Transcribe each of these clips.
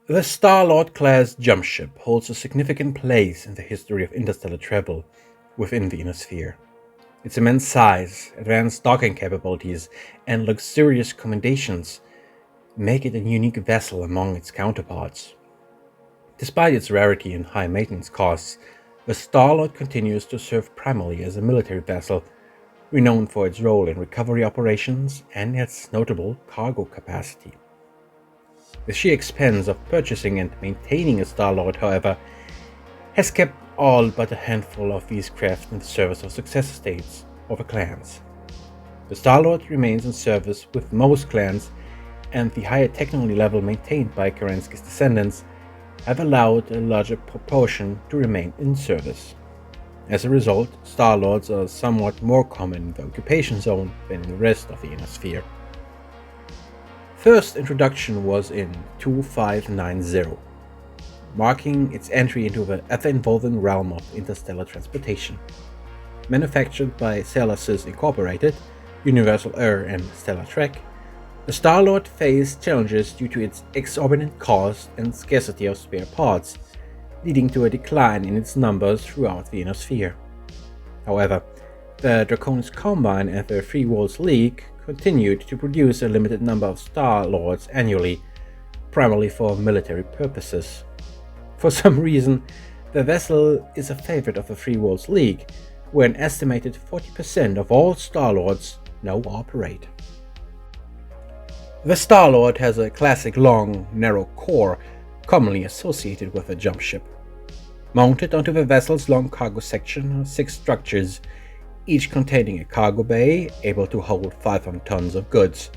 The Star-Lord-class Jumpship holds a significant place in the history of interstellar travel within the Ionosphere. Its immense size, advanced docking capabilities, and luxurious accommodations make it a unique vessel among its counterparts. Despite its rarity and high maintenance costs, the Star-Lord continues to serve primarily as a military vessel, renowned for its role in recovery operations and its notable cargo capacity. The sheer expense of purchasing and maintaining a Star-Lord, however, has kept all but a handful of these craft in the service of Successor States or the clans. The Star-Lord remains in service with most clans, and the higher technology level maintained by Kerensky's descendants have allowed a larger proportion to remain in service. As a result, Star-Lords are somewhat more common in the occupation zone than in the rest of the Ionosphere. First introduction was in 2590, marking its entry into the ever-evolving realm of interstellar transportation. Manufactured by SelaSys Inc, Universal Air and Stellar Trek, the Star-Lord faced challenges due to its exorbitant cost and scarcity of spare parts, leading to a decline in its numbers throughout the Ionosphere. However, the Draconis Combine and the Free Worlds League continued to produce a limited number of Star-Lords annually, primarily for military purposes. For some reason, the vessel is a favorite of the Free Worlds League, where an estimated 40% of all Star-Lords now operate. The Star-Lord has a classic long, narrow core commonly associated with a jumpship. Mounted onto the vessel's long cargo section are 6 structures, each containing a cargo bay able to hold 500 tons of goods.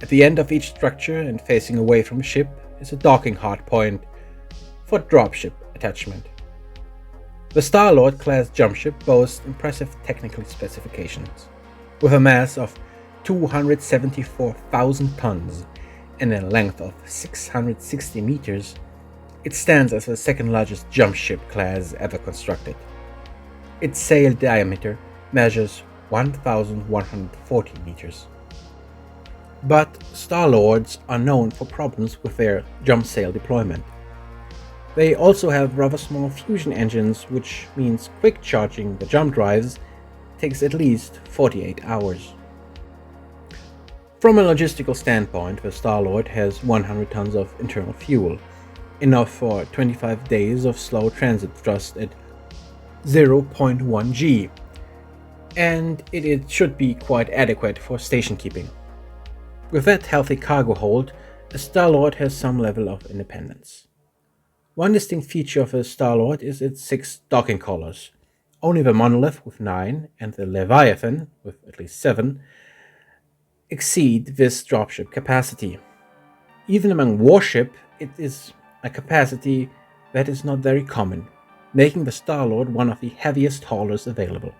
At the end of each structure and facing away from the ship is a docking hardpoint for dropship attachment. The Star-Lord class jumpship boasts impressive technical specifications. With a mass of 274,000 tons and a length of 660 meters, it stands as the second largest jumpship class ever constructed. Its sail diameter measures 1,140 meters. But Star-Lords are known for problems with their jump sail deployment. They also have rather small fusion engines, which means quick charging the jump drives takes at least 48 hours. From a logistical standpoint, the Star-Lord has 100 tons of internal fuel, enough for 25 days of slow transit thrust at 0.1 g, and it should be quite adequate for station keeping. With that healthy cargo hold, a Star-Lord has some level of independence. One distinct feature of a Star-Lord is its 6 docking collars. Only the Monolith with 9 and the Leviathan with at least 7 exceed this dropship capacity. Even among warship, it is a capacity that is not very common, making the Star-Lord one of the heaviest haulers available.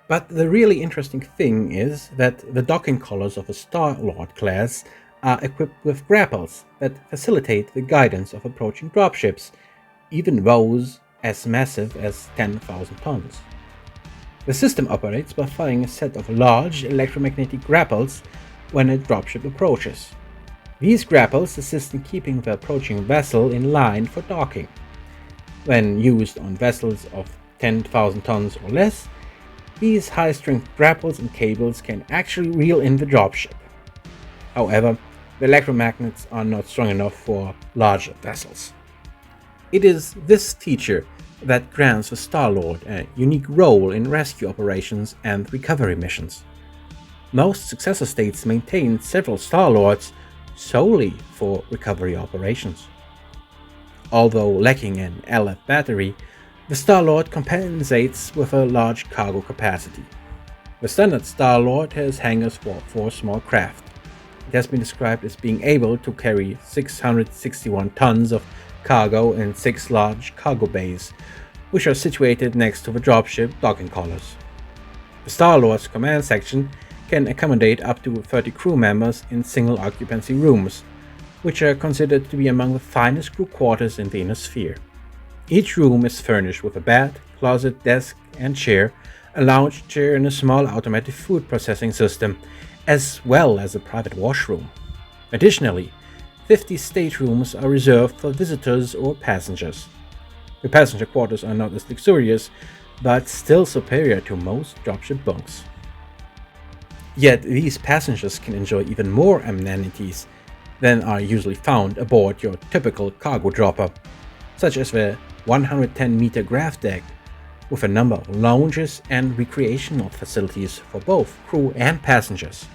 But the really interesting thing is that the docking collars of the Star-Lord class are equipped with grapples that facilitate the guidance of approaching dropships, even those as massive as 10,000 tons. The system operates by firing a set of large electromagnetic grapples when a dropship approaches. These grapples assist in keeping the approaching vessel in line for docking. When used on vessels of 10,000 tons or less, these high-strength grapples and cables can actually reel in the dropship. However, the electromagnets are not strong enough for larger vessels. It is this feature that grants the Star-Lord a unique role in rescue operations and recovery missions. Most Successor States maintain several Star-Lords solely for recovery operations. Although lacking an LF battery, the Star-Lord compensates with a large cargo capacity. The standard Star-Lord has hangars for 4 small craft. It has been described as being able to carry 661 tons of cargo in 6 large cargo bays, which are situated next to the dropship docking collars. The Star-Lord's command section can accommodate up to 30 crew members in single occupancy rooms, which are considered to be among the finest crew quarters in the Ionosphere. Each room is furnished with a bed, closet, desk and chair, a lounge chair and a small automatic food processing system, as well as a private washroom. Additionally, 50 staterooms are reserved for visitors or passengers. The passenger quarters are not as luxurious, but still superior to most dropship bunks. Yet these passengers can enjoy even more amenities than are usually found aboard your typical cargo dropper, such as the 110-meter graph deck, with a number of lounges and recreational facilities for both crew and passengers.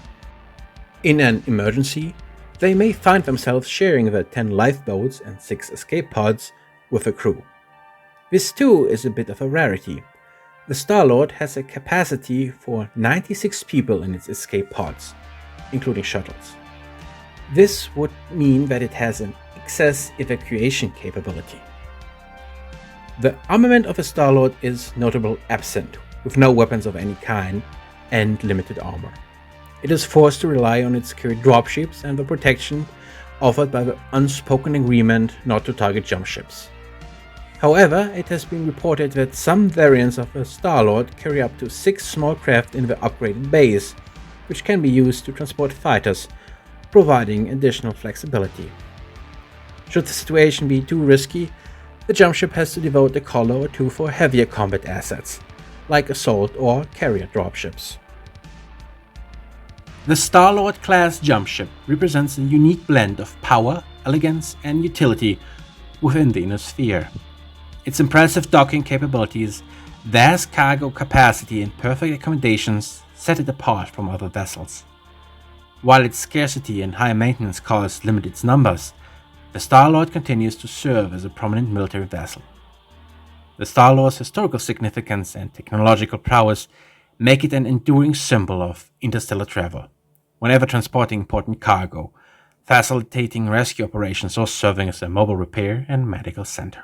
In an emergency, they may find themselves sharing the 10 lifeboats and 6 escape pods with the crew. This too is a bit of a rarity. The Star-Lord has a capacity for 96 people in its escape pods, including shuttles. This would mean that it has an excess evacuation capability. The armament of a Star-Lord is notably absent, with no weapons of any kind and limited armor. It is forced to rely on its carried dropships and the protection offered by the unspoken agreement not to target jumpships. However, it has been reported that some variants of the Star-Lord carry up to 6 small craft in the upgraded base, which can be used to transport fighters, providing additional flexibility. Should the situation be too risky, the Jumpship has to devote a collar or two for heavier combat assets, like assault or carrier dropships. The Star-Lord class Jumpship represents a unique blend of power, elegance, and utility within the inner sphere. Its impressive docking capabilities, vast cargo capacity, and perfect accommodations set it apart from other vessels. While its scarcity and high maintenance costs limit its numbers, the Star-Lord continues to serve as a prominent military vessel. The Star-Lord's historical significance and technological prowess make it an enduring symbol of interstellar travel, whenever transporting important cargo, facilitating rescue operations, or serving as a mobile repair and medical center.